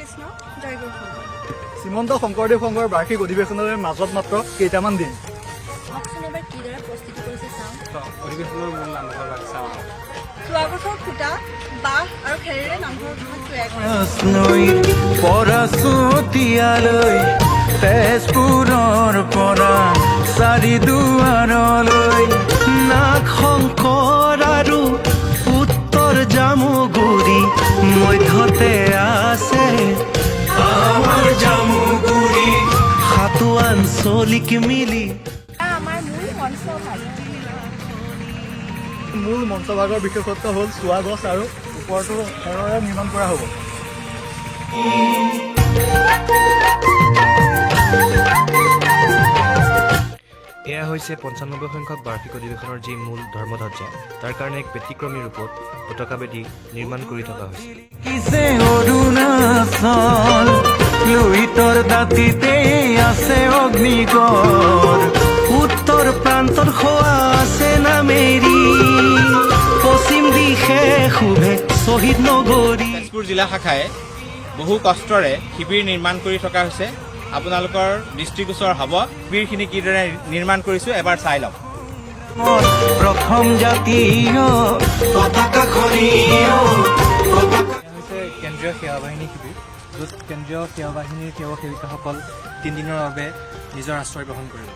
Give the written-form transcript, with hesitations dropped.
কৃষ্ণ জয় গুৰু শংকৰ। শ্ৰীমন্ত শংকৰদেৱ সংঘৰ বাৰ্ষিক অধিৱেশনৰ মাজত মাত্ৰ কেইটামান দিন। আহকচোন এবাৰ কিদৰে প্ৰস্তুতি কৰিছে চাওঁ। অধিৱেশনৰ মূল নামঘৰ ভাগ চাওঁ। যোৱা বছৰ খুটা বাঁহ আৰু খেৰেৰে নামঘৰ ভাগ তৈয়াৰ কৰে। পৰাচতীয়ালৈ তেজপুৰৰ পৰা চাৰিদুৱাৰলৈ নাগ শংকৰ আৰু উত্তৰ জামুগুৰি মধ্যতে আছে আমাৰ জামুগুৰি সাতো আঞ্চলিক মিলি। আমাৰ মূল মঞ্চভাগ। মূল মঞ্চভাগৰ বিশেষত্ব হ'ল চোৱা গছ আৰু ওপৰতো খেৰেৰে নিৰ্মাণ কৰা হ'ব। এয়া হৈছে ৯৫ সংখ্যক বাৰ্ষিক অধিৱেশনৰ যি মূল ধৰ্মধ্বজা, তাৰ কাৰণে এক ব্যতিক্ৰমী ৰূপত পতাকাবেদী নিৰ্মাণ কৰি থকা হৈছে। কিছে অৰুণাচল লুইতৰ দাঁতিতে আছে অগ্নিগড়, উত্তৰ প্ৰান্তৰ খোৱা আছে নামেৰি, পশ্চিম দিশে শুভে শ্বহীদ নগৰী। তেজপুৰ জিলা শাখাই বহু কষ্টৰে শিবিৰ নিৰ্মাণ কৰি থকা হৈছে। আপোনালোকৰ দৃষ্টিগোচৰ হ'ব শিবিৰখিনি কিদৰে নিৰ্মাণ কৰিছোঁ, এবাৰ চাই লওক। প্ৰথম জাতীয় পতাকাখনীয় হৈছে কেন্দ্ৰীয় সেৱা বাহিনী শিবিৰ, য'ত কেন্দ্ৰীয় সেৱা বাহিনীৰ সেৱা সেৱিকাসকল ৩ দিনৰ বাবে নিজৰ আশ্ৰয় গ্ৰহণ কৰিব।